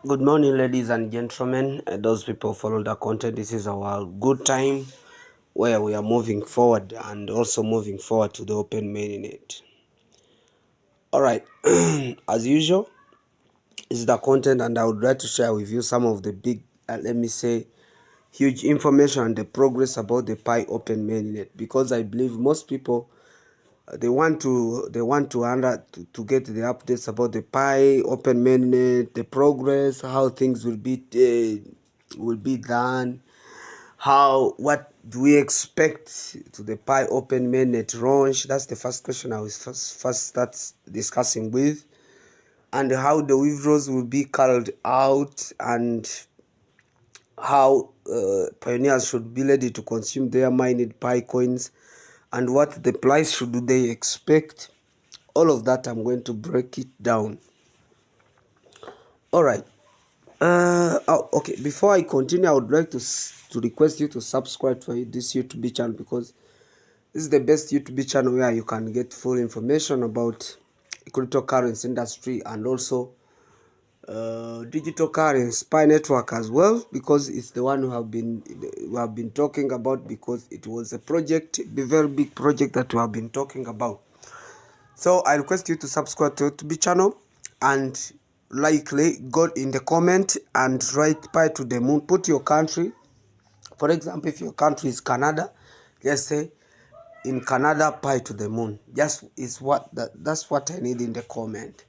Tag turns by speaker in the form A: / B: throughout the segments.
A: Good morning, ladies and gentlemen. Those people follow the content. This is our good time where we are moving forward and also moving forward to the open mainnet. All right, as usual, this is the content, and I would like to share with you some of the big, let me say, huge information and the progress about the Pi open mainnet, because I believe most people they want to get the updates about the Pi open mainnet, the progress, how things will be done, what do we expect to the Pi open mainnet launch. That's the first question I will first start discussing with, and how the withdrawals will be carried out, and how pioneers should be ready to consume their mined Pi coins, and what the price should they expect. All of that I'm going to break it down. All right. Okay. Before I continue, I would like to request you to subscribe to this YouTube channel, because this is the best YouTube channel where you can get full information about cryptocurrency industry, and also digital currency Pi network as well, because it's the one we have been talking about, because it was a project, a very big project that we have been talking about. So I request you to subscribe to YouTube channel, and likely go in the comment and write Pi to the moon. Put your country. For example, if your country is Canada, let's say in Canada, Pi to the moon. That's what I need in the comment.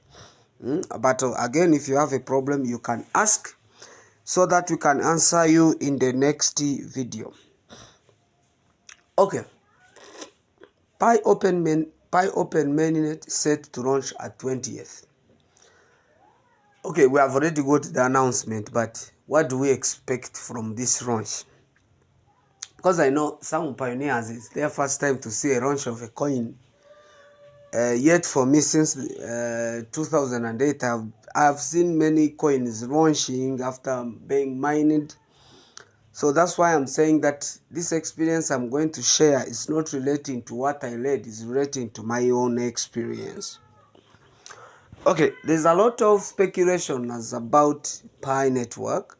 A: But again, if you have a problem, you can ask, so that we can answer you in the next video. Okay. Pi open mainnet set to launch at 20th. Okay, we have already got the announcement, but what do we expect from this launch? Because I know some pioneers, it's their first time to see a launch of a coin. Yet for me, since 2008, I've seen many coins launching after being mined. So that's why I'm saying that this experience I'm going to share is not relating to what I read, it's relating to my own experience. Okay, there's a lot of speculation about Pi network.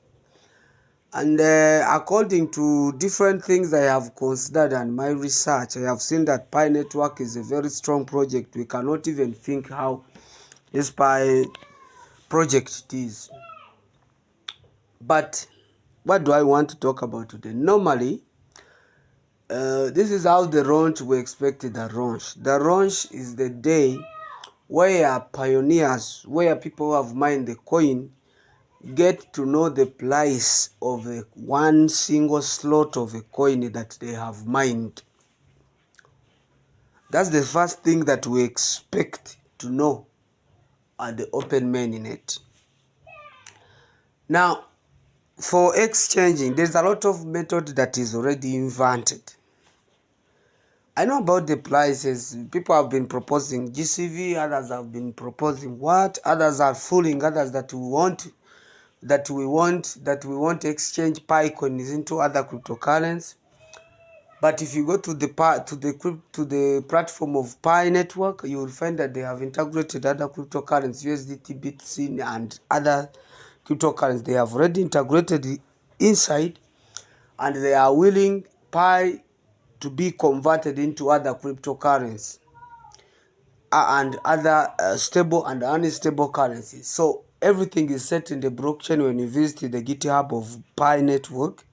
A: And according to different things I have considered and my research, I have seen that Pi network is a very strong project. We cannot even think how this Pi project is. But what do I want to talk about today? Normally, this is how the launch we expected the launch. The launch is the day where pioneers, where people who have mined the coin, get to know the price of one single slot of a coin that they have mined. That's the first thing that we expect to know at the open mainnet. Now, for exchanging, there's a lot of method that is already invented. I know about the prices. People have been proposing GCV, others have been proposing what, others are fooling others that we want to exchange Pi coins into other cryptocurrencies. But if you go to the platform of Pi network, you will find that they have integrated other cryptocurrencies, USDT, BTC, and other cryptocurrencies. They have already integrated inside, and they are willing Pi to be converted into other cryptocurrencies and other stable and unstable currencies. So everything is set in the blockchain. When you visit the GitHub of Pi network,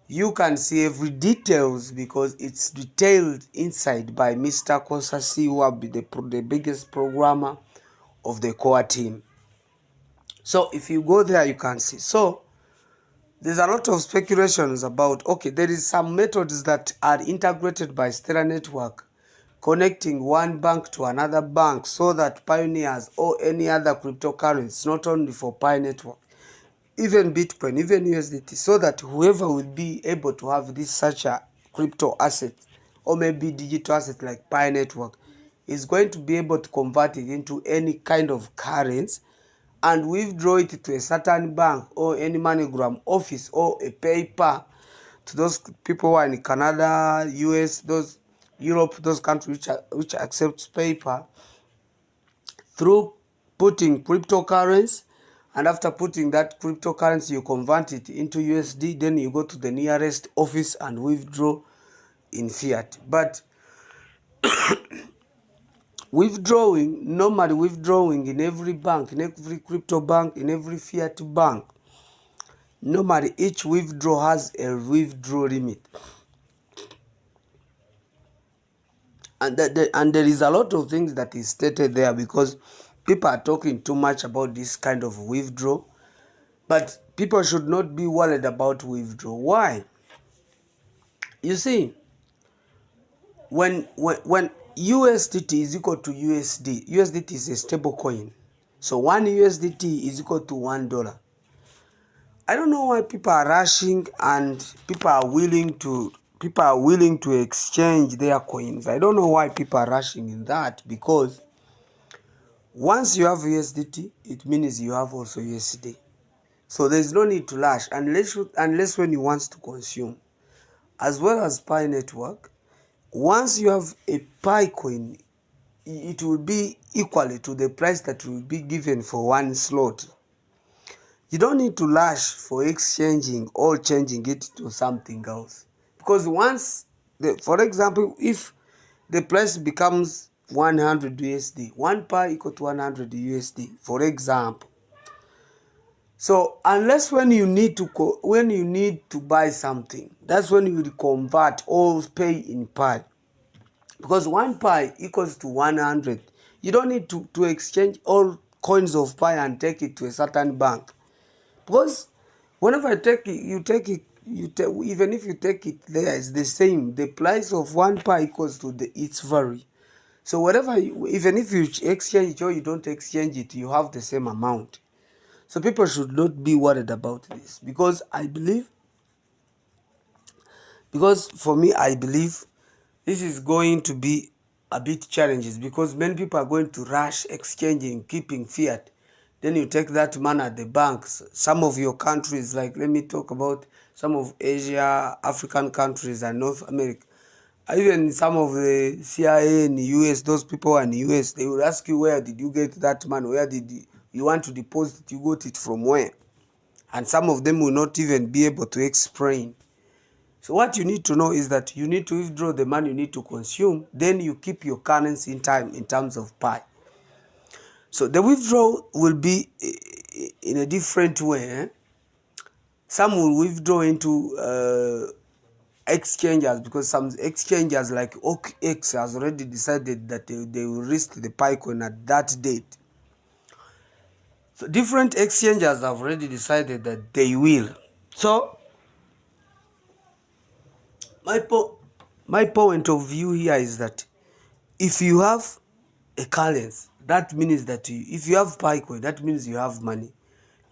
A: you can see every details, because it's detailed inside by Mr. Kosasi, who will be the biggest programmer of the core team. So if you go there, you can see. So there's a lot of speculations about, okay, there is some methods that are integrated by Stellar Network, connecting one bank to another bank, so that pioneers or any other cryptocurrency, not only for Pi network, even Bitcoin, even USDT, so that whoever will be able to have this such a crypto asset, or maybe digital asset like Pi network, is going to be able to convert it into any kind of currency and withdraw it to a certain bank or any MoneyGram office or a paper to those people who are in Canada, US, those Europe, those countries which accept paper, through putting cryptocurrency and after putting that cryptocurrency, you convert it into USD, then you go to the nearest office and withdraw in fiat. But normally withdrawing in every bank, in every crypto bank, in every fiat bank, normally each withdrawal has a withdrawal limit. And there is a lot of things that is stated there, because people are talking too much about this kind of withdrawal. But people should not be worried about withdrawal. Why? You see, when USDT is equal to USDT is a stable coin. So 1 USDT is equal to $1. I don't know why people are rushing and people are willing to exchange their coins. I don't know why people are rushing in that, because once you have USDT, it means you have also USD. So there's no need to rush unless when you want to consume. As well as Pi network, once you have a Pi coin, it will be equally to the price that will be given for one slot. You don't need to rush for exchanging or changing it to something else. Because once, for example, if the price becomes 100 USD, 1 Pi equal to 100 USD, for example. So unless when you need to buy something, that's when you will convert or pay in Pi. Because 1 Pi equals to 100. You don't need to exchange all coins of Pi and take it to a certain bank. Because whenever you take it, even if you take it there, it's the same. The price of 1 Pi equals to its value. So whatever, even if you exchange it or you don't exchange it, you have the same amount. So people should not be worried about this, because for me, I believe this is going to be a bit challenges, because many people are going to rush exchanging, keeping fiat. Then you take that money at the banks. Some of your countries, like let me talk about some of Asia, African countries, and North America. Even some of the CIA in the US, those people in the US, they will ask you, where did you get that money? Where did you want to deposit it? You got it from where? And some of them will not even be able to explain. So what you need to know is that you need to withdraw the money you need to consume, then you keep your currency in terms of Pi. So the withdrawal will be in a different way. Some will withdraw into exchanges, because some exchanges like OKX has already decided that they will list the Pi coin at that date. So different exchanges have already decided that they will. So my point of view here is that if you have a currency, that means that if you have Pi coin, that means you have money.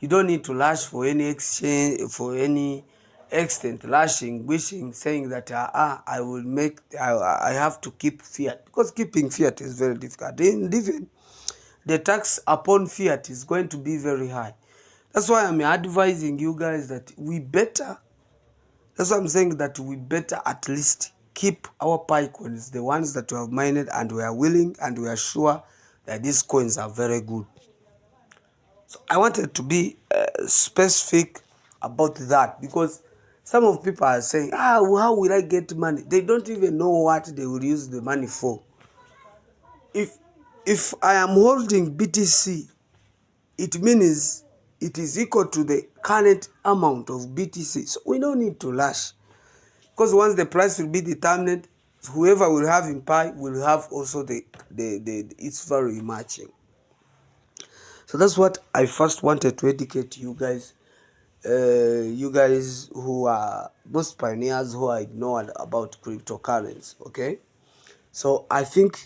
A: You don't need to rush for any exchange, for any extent, rushing, wishing, saying that I have to keep fiat, because keeping fiat is very difficult. And even the tax upon fiat is going to be very high. That's why I'm advising you guys that that's why I'm saying that we better at least keep our Pi coins, the ones that we have mined, and we are willing and we are sure that these coins are very good. So I wanted to be specific about that, because some of people are saying, how will I get money? They don't even know what they will use the money for. If I am holding BTC, it means it is equal to the current amount of BTC. So we don't need to rush. Because once the price will be determined, whoever will have in Pi will have also its value matching. So that's what I first wanted to educate you guys. You guys who are most pioneers who are ignored about cryptocurrency. Okay, so I think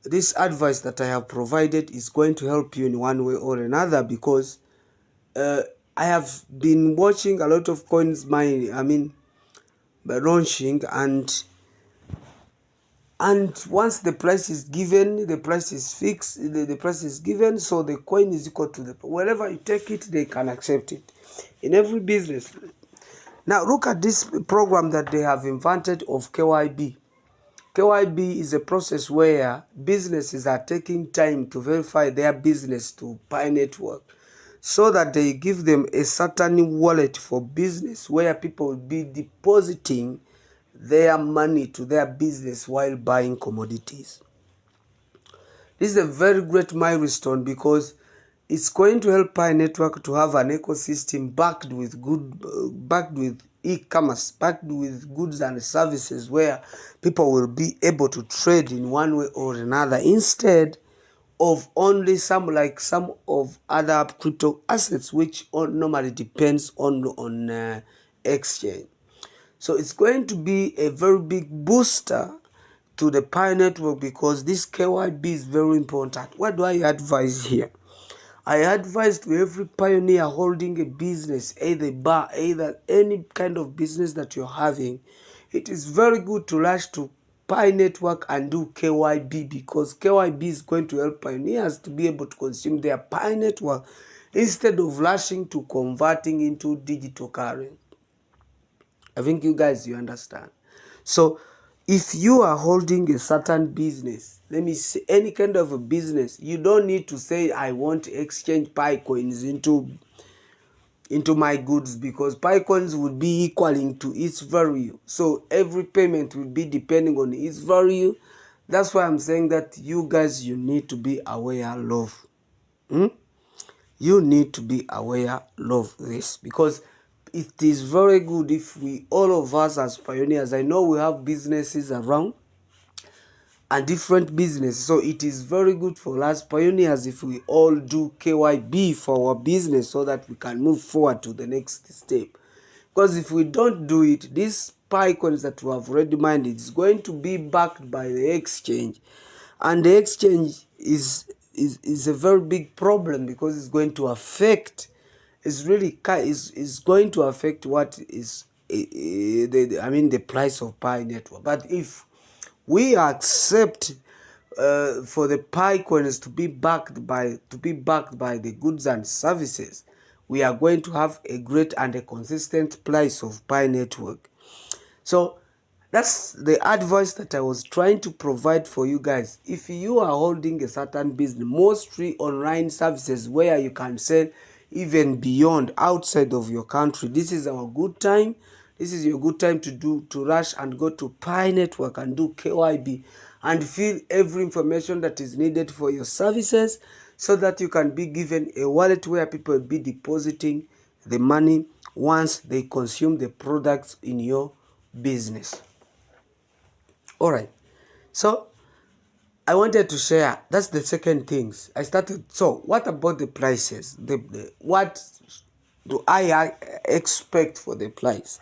A: this advice that I have provided is going to help you in one way or another, because I have been watching a lot of coins launching, and once the price is given, the price is fixed, the price is given, so the coin is equal to wherever you take it, they can accept it in every business. Now look at this program that they have invented of KYB. KYB is a process where businesses are taking time to verify their business to Pi network. so that they give them a certain wallet for business where people will be depositing their money to their business while buying commodities. This is a very great milestone because it's going to help Pi Network to have an ecosystem backed with backed with e-commerce, backed with goods and services where people will be able to trade in one way or another instead of only some of other crypto assets which normally depends on exchange. So it's going to be a very big booster to the Pi network because this KYB is very important. What do I advise here? I advise to every pioneer holding a business, either bar, either any kind of business that you're having, it is very good to rush to Pi network and do KYB because KYB is going to help pioneers to be able to consume their Pi network instead of rushing to converting into digital currency. I think you understand. So if you are holding a certain business, let me say any kind of a business, you don't need to say I want to exchange Pi coins into my goods because Pi coins would be equaling to its value. So every payment will be depending on its value. That's why I'm saying that you need to be aware of. You need to be aware of this because it is very good if we, all of us as pioneers, I know we have businesses around and different businesses, so it is very good for us pioneers if we all do KYB for our business so that we can move forward to the next step. Because if we don't do it, these Pi coins that we have already mined is going to be backed by the exchange, and the exchange is a very big problem because it's going to affect, is going to affect what is the price of Pi network. But if we accept for the Pi coins to be backed by the goods and services, we are going to have a great and a consistent price of Pi network. So that's the advice that I was trying to provide for you guys. If you are holding a certain business, mostly online services where you can sell even beyond outside of your country, this is our good time. This is your good time to rush and go to Pi network and do KYB and fill every information that is needed for your services so that you can be given a wallet where people will be depositing the money once they consume the products in your business. All right, so I wanted to share, that's the second things I started. So what about the prices? What do I expect for the price?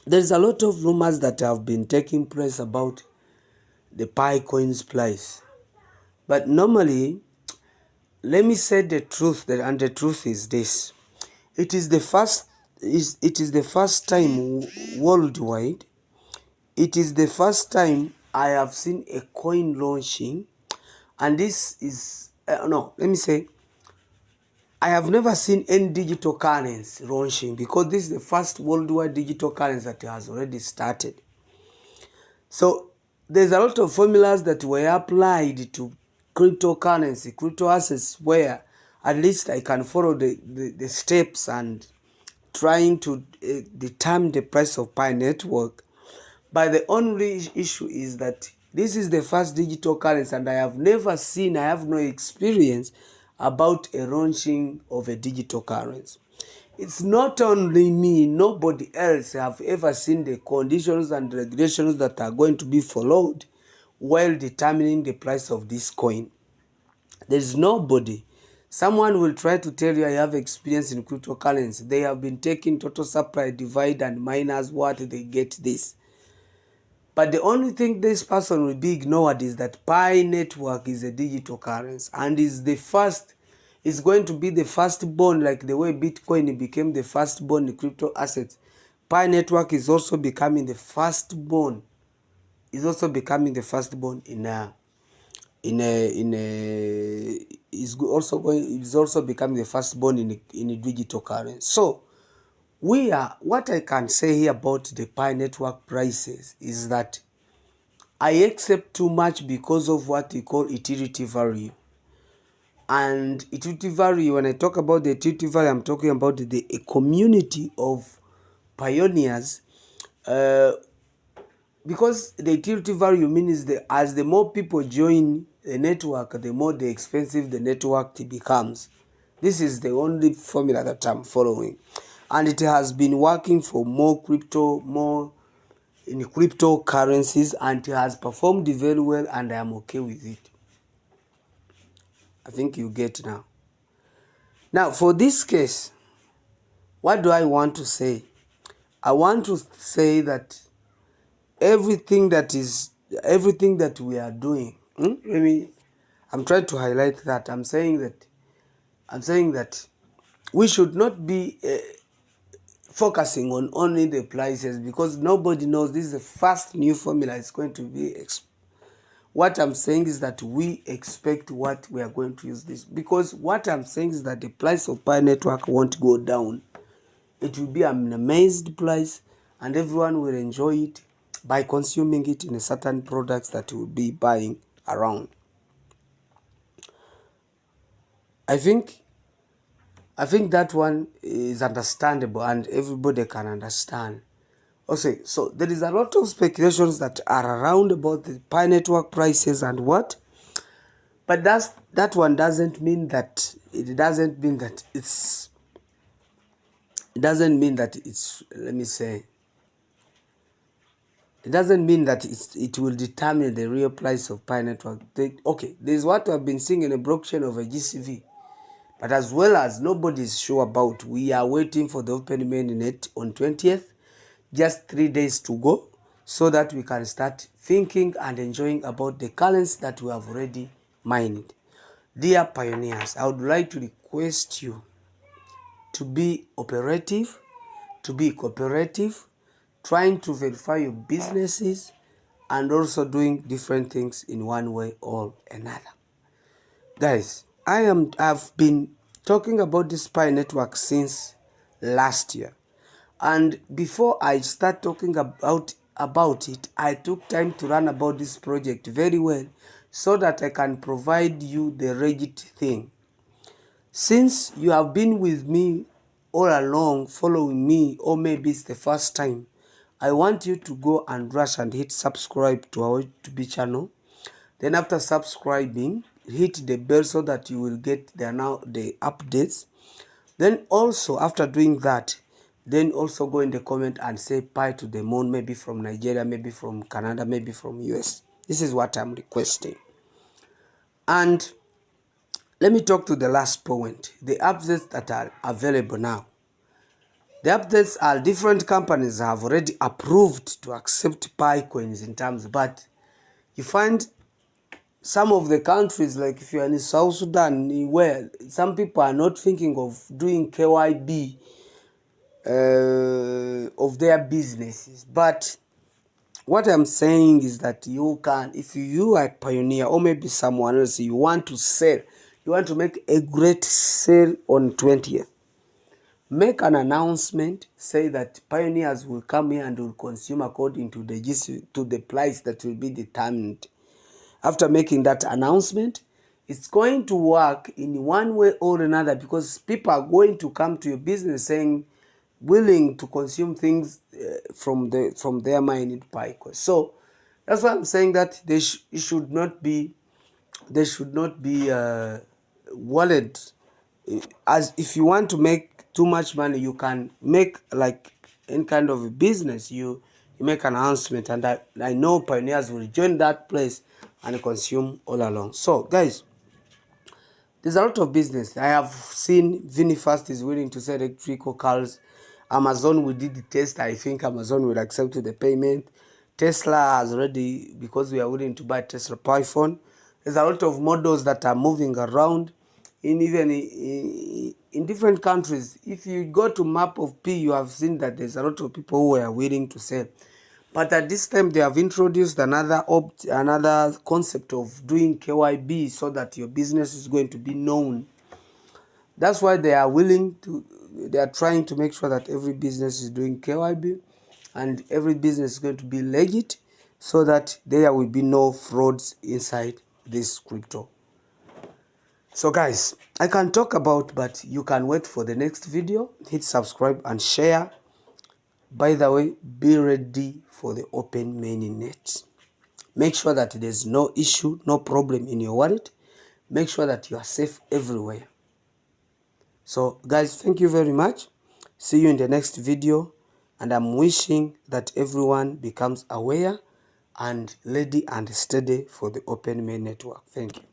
A: There's a lot of rumors that have been taking place about the Pi coins price, but normally, let me say the truth, and the truth is this: it is the first time worldwide. It is the first time I have seen a coin launching, and this is no, let me say, I have never seen any digital currency launching because this is the first worldwide digital currency that has already started. So there's a lot of formulas that were applied to cryptocurrency, crypto assets, where at least I can follow the steps and trying to determine the price of Pi network. But the only issue is that this is the first digital currency and I have no experience about a launching of a digital currency. It's not only me, nobody else have ever seen the conditions and regulations that are going to be followed while determining the price of this coin. There is nobody. Someone will try to tell you I have experience in cryptocurrency. They have been taking total supply, divide and minus what they get this. But the only thing this person will be ignored is that Pi network is a digital currency and is going to be the firstborn, like the way Bitcoin became the firstborn in crypto assets. Pi network is also becoming the firstborn. Is also becoming the firstborn is also becoming the firstborn in a digital currency. So what I can say here about the Pi network prices is that I accept too much because of what we call utility value. And utility value, when I talk about the utility value, I'm talking about a community of pioneers, because the utility value means as the more people join the network, the more the expensive the network becomes. This is the only formula that I'm following, and it has been working for more in cryptocurrencies, and it has performed very well, and I am okay with it. I think you get now. Now, for this case, what do I want to say? I want to say that everything that we are doing, I'm trying to highlight that. I'm saying that we should not be focusing on only the prices, because nobody knows. This is the first new formula. It's going to be what I'm saying is that we expect what we are going to use this, because what I'm saying is that the price of Pi network won't go down. It will be an amazed price, and everyone will enjoy it by consuming it in a certain products that will be buying around. I think that one is understandable and everybody can understand. Okay, so there is a lot of speculations that are around about the Pi network prices and what, but that one doesn't mean that it's let me say, it doesn't mean that it will determine the real price of Pi network. Okay, there's what I've been seeing in a blockchain of a GCV, but as well as nobody is sure about. We are waiting for the open mainnet on 20th, just 3 days to go, so that we can start thinking and enjoying about the currency that we have already mined. Dear pioneers, I would like to request you to be operative, to be cooperative, trying to verify your businesses, and also doing different things in one way or another. Guys, I've been talking about this Pi network since last year, and before I start talking about it, I took time to learn about this project very well, so that I can provide you the legit thing. Since you have been with me all along, following me, or maybe it's the first time, I want you to go and rush and hit subscribe to our YouTube channel. Then after subscribing, hit the bell so that you will get the updates. Then also after doing that, then also go in the comment and say Pi to the moon, maybe from Nigeria, maybe from Canada, maybe from US. This is what I'm requesting. And let me talk to the last point, the updates that are available now. The updates are different companies have already approved to accept Pi coins in terms, but you find some of the countries, like if you're in South Sudan, where some people are not thinking of doing KYB of their businesses. But what I'm saying is that you can, if you are a pioneer or maybe someone else, you want to sell, you want to make a great sale on 20th, make an announcement, say that pioneers will come here and will consume according to the price that will be determined. After making that announcement, it's going to work in one way or another, because people are going to come to your business saying, willing to consume things from their mining Pi coins. So that's why I'm saying that they should not be worried. As if you want to make too much money, you can make like any kind of a business. You make an announcement, and I know pioneers will join that place and consume all along. So guys, there's a lot of business. I have seen ViniFast is willing to sell electrical cars. Amazon, we did the test. I think Amazon will accept the payment. Tesla has already, because we are willing to buy Tesla Python. There's a lot of models that are moving around in different countries. If you go to map of P, you have seen that there's a lot of people who are willing to sell. But at this time, they have introduced another concept of doing KYB, so that your business is going to be known. That's why they are trying to make sure that every business is doing KYB, and every business is going to be legit, so that there will be no frauds inside this crypto. So guys, I can talk about, but you can wait for the next video. Hit subscribe and share. By the way, be ready for the open mainnet. Make sure that there's no issue, no problem in your wallet. Make sure that you are safe everywhere. So guys, thank you very much. See you in the next video. And I'm wishing that everyone becomes aware and ready and steady for the open main network. Thank you.